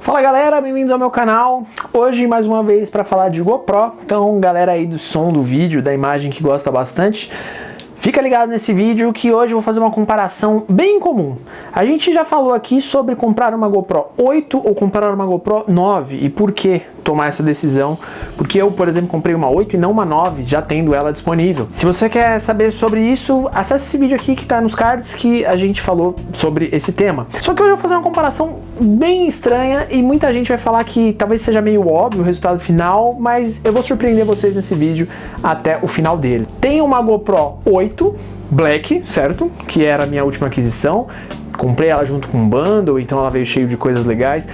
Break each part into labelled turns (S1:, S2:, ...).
S1: Fala galera, bem-vindos ao meu canal. Hoje mais uma vez para falar de GoPro. Então galera aí do som do vídeo, da imagem que gosta bastante, fica ligado nesse vídeo que hoje eu vou fazer uma comparação bem comum. A gente já falou aqui sobre comprar uma GoPro 8 ou comprar uma GoPro 9 e por que tomar essa decisão, porque eu, por exemplo, comprei uma 8 e não uma 9, já tendo ela disponível. Se você quer saber sobre isso, acesse esse vídeo aqui que tá nos cards que a gente falou sobre esse tema. Só que hoje eu vou fazer uma comparação bem estranha e muita gente vai falar que talvez seja meio óbvio o resultado final, mas eu vou surpreender vocês nesse vídeo até o final dele. Tem uma GoPro 8 Black, certo? Que era a minha última aquisição. Comprei ela junto com um bundle, então ela veio cheio de coisas legais.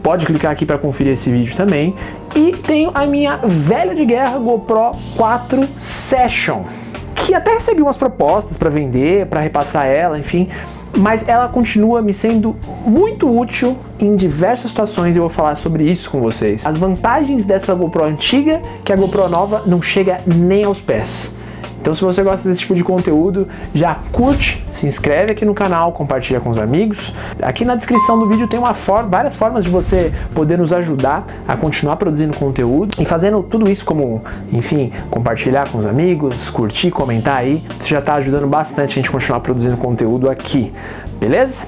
S1: Pode clicar aqui para conferir esse vídeo também. E tenho a minha velha de guerra GoPro 4 Session, que até recebi umas propostas para vender, para repassar ela, enfim, mas ela continua me sendo muito útil em diversas situações e eu vou falar sobre isso com vocês. As vantagens dessa GoPro antiga, que a GoPro nova não chega nem aos pés. Então se você gosta desse tipo de conteúdo, já curte, se inscreve aqui no canal, compartilha com os amigos. Aqui na descrição do vídeo tem várias formas de você poder nos ajudar a continuar produzindo conteúdo e fazendo tudo isso como, enfim, compartilhar com os amigos, curtir, comentar aí. Você já está ajudando bastante a gente continuar produzindo conteúdo aqui, beleza?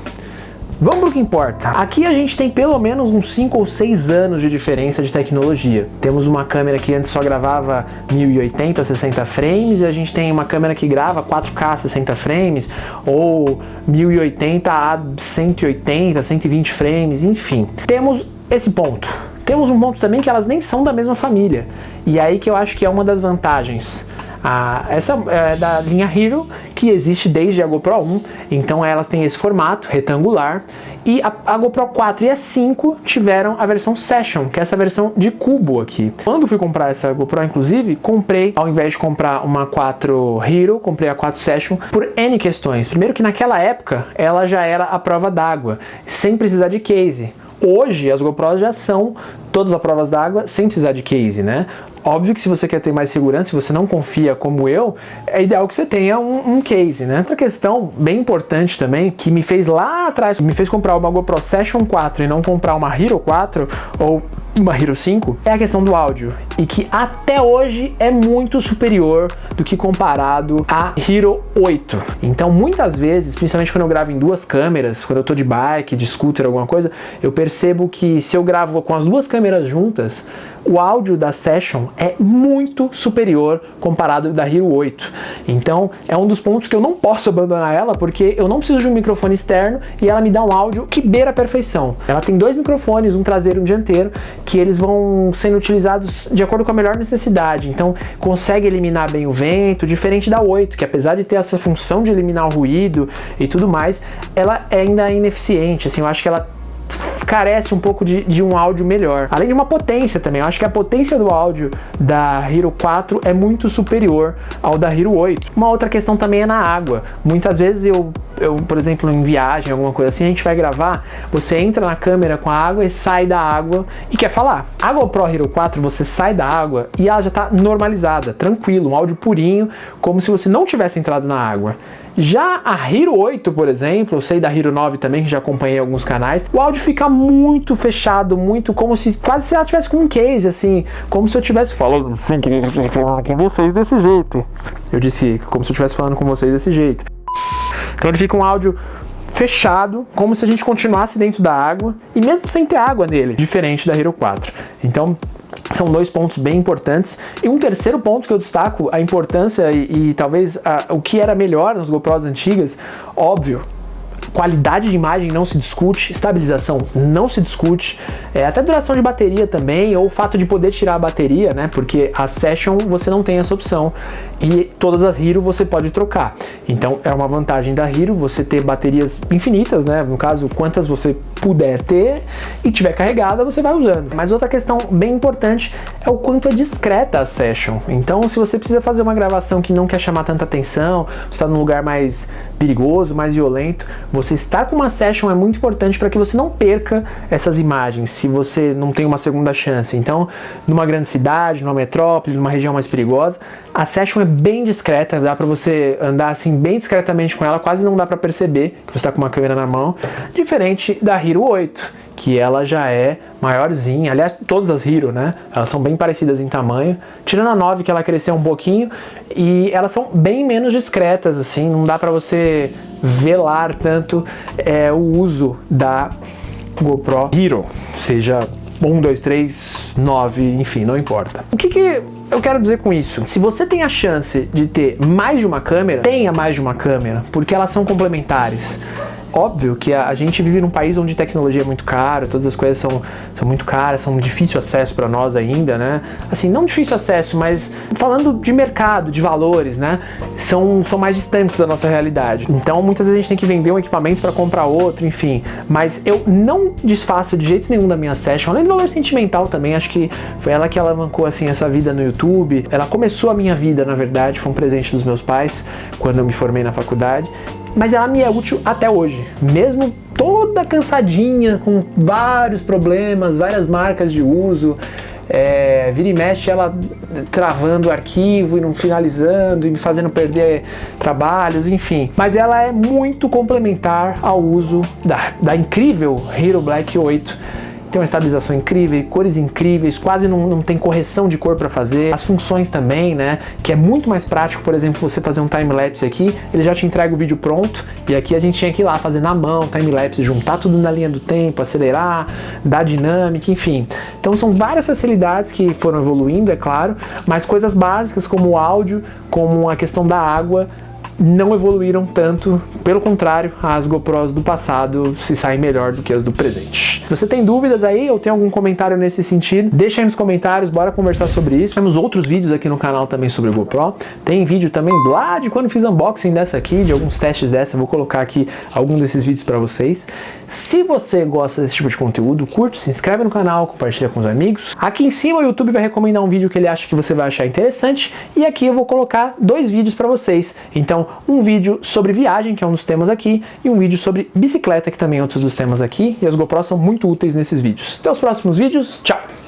S1: Vamos para o que importa. Aqui a gente tem pelo menos uns 5 ou 6 anos de diferença de tecnologia. Temos uma câmera que antes só gravava 1080, 60 frames, e a gente tem uma câmera que grava 4K 60 frames, ou 1080 a 180, 120 frames, enfim. Temos esse ponto. Temos um ponto também que elas nem são da mesma família. E aí que eu acho que é uma das vantagens. Essa é da linha Hero, que existe desde a GoPro 1, então elas têm esse formato retangular, e a GoPro 4 e a 5 tiveram a versão Session, que é essa versão de cubo aqui. Quando fui comprar essa GoPro, inclusive, comprei, ao invés de comprar uma 4 Hero, comprei a 4 Session por N questões. Primeiro que naquela época, ela já era a prova d'água, sem precisar de case. Hoje, as GoPros já são todas as provas d'água sem precisar de case, né? Óbvio que se você quer ter mais segurança, se você não confia como eu, é ideal que você tenha um case, né? Outra questão bem importante também, que me fez lá atrás, me fez comprar uma GoPro Session 4 e não comprar uma Hero 4 ou uma Hero 5, é a questão do áudio, e que até hoje é muito superior do que comparado à Hero 8. Então muitas vezes, principalmente quando eu gravo em duas câmeras, quando eu tô de bike, de scooter, alguma coisa, eu percebo que se eu gravo com as duas câmeras juntas, o áudio da Session é muito superior comparado da Hero 8. Então é um dos pontos que eu não posso abandonar ela, porque eu não preciso de um microfone externo e ela me dá um áudio que beira a perfeição. Ela tem dois microfones, um traseiro e um dianteiro, que eles vão sendo utilizados de acordo com a melhor necessidade. Então consegue eliminar bem o vento, diferente da 8, que apesar de ter essa função de eliminar o ruído e tudo mais, ela ainda é ineficiente. Assim, eu acho que ela carece um pouco de um áudio melhor. Além de uma potência também. Eu acho que a potência do áudio da Hero 4 é muito superior ao da Hero 8. Uma outra questão também é na água. Muitas vezes eu, por exemplo, em viagem, alguma coisa assim, a gente vai gravar, você entra na câmera com a água e sai da água e quer falar. A GoPro Hero 4, você sai da água e ela já está normalizada, tranquilo, um áudio purinho, como se você não tivesse entrado na água. Já a Hero 8, por exemplo, eu sei da Hero 9 também, que já acompanhei alguns canais, o áudio fica muito fechado, muito como se quase se ela tivesse com um case, assim, como se eu estivesse falando com vocês desse jeito. Eu disse como se eu estivesse falando com vocês desse jeito. Então ele fica um áudio fechado, como se a gente continuasse dentro da água, e mesmo sem ter água nele, diferente da Hero 4. Então são dois pontos bem importantes. E um terceiro ponto que eu destaco, a importância e talvez o que era melhor nas GoPros antigas, óbvio, qualidade de imagem não se discute, estabilização não se discute, até duração de bateria também, ou o fato de poder tirar a bateria, né? Porque a Session você não tem essa opção e todas as Hero você pode trocar. Então é uma vantagem da Hero você ter baterias infinitas, né? No caso, quantas você puder ter e tiver carregada, você vai usando. Mas outra questão bem importante é o quanto é discreta a Session. Então, se você precisa fazer uma gravação que não quer chamar tanta atenção, você está num lugar mais perigoso, mais violento, você estar com uma Session é muito importante para que você não perca essas imagens, se você não tem uma segunda chance. Então, numa grande cidade, numa metrópole, numa região mais perigosa, A Session é bem discreta, dá pra você andar assim bem discretamente com ela, quase não dá pra perceber que você tá com uma câmera na mão, diferente da Hero 8, que ela já é maiorzinha. Aliás, todas as Hero, né? Elas são bem parecidas em tamanho, tirando a 9 que ela cresceu um pouquinho, e elas são bem menos discretas, assim, não dá pra você velar tanto o uso da GoPro Hero, seja 1, 2, 3, 9, enfim, não importa. O que eu quero dizer com isso? Se você tem a chance de ter mais de uma câmera, tenha mais de uma câmera, porque elas são complementares. Óbvio que a gente vive num país onde tecnologia é muito cara, todas as coisas são muito caras, são de difícil acesso para nós ainda, né? Assim, não difícil acesso, mas falando de mercado, de valores, né? São mais distantes da nossa realidade. Então, muitas vezes a gente tem que vender um equipamento para comprar outro, enfim. Mas eu não desfaço de jeito nenhum da minha Session, além do valor sentimental também. Acho que foi ela que alavancou, assim, essa vida no YouTube. Ela começou a minha vida, na verdade, foi um presente dos meus pais quando eu me formei na faculdade. Mas ela me é útil até hoje, mesmo toda cansadinha, com vários problemas, várias marcas de uso, vira e mexe ela travando o arquivo e não finalizando e me fazendo perder trabalhos, enfim. Mas ela é muito complementar ao uso da incrível Hero Black 8. Tem uma estabilização incrível, cores incríveis, quase não tem correção de cor para fazer. As funções também, né, que é muito mais prático, por exemplo, você fazer um time-lapse aqui, ele já te entrega o vídeo pronto, e aqui a gente tinha que ir lá fazer na mão, time-lapse, juntar tudo na linha do tempo, acelerar, dar dinâmica, enfim. Então são várias facilidades que foram evoluindo, é claro, mas coisas básicas como o áudio, como a questão da água, não evoluíram tanto, pelo contrário, as GoPros do passado se saem melhor do que as do presente. Se você tem dúvidas aí ou tem algum comentário nesse sentido, deixa aí nos comentários, bora conversar sobre isso. Temos outros vídeos aqui no canal também sobre GoPro, tem vídeo também lá de quando fiz unboxing dessa aqui, de alguns testes dessa, eu vou colocar aqui algum desses vídeos para vocês. Se você gosta desse tipo de conteúdo, curte, se inscreve no canal, compartilha com os amigos. Aqui em cima o YouTube vai recomendar um vídeo que ele acha que você vai achar interessante, e aqui eu vou colocar 2 vídeos para vocês. Então, um vídeo sobre viagem, que é um dos temas aqui, e um vídeo sobre bicicleta, que também é outro dos temas aqui, e as GoPros são muito úteis nesses vídeos. Até os próximos vídeos, tchau!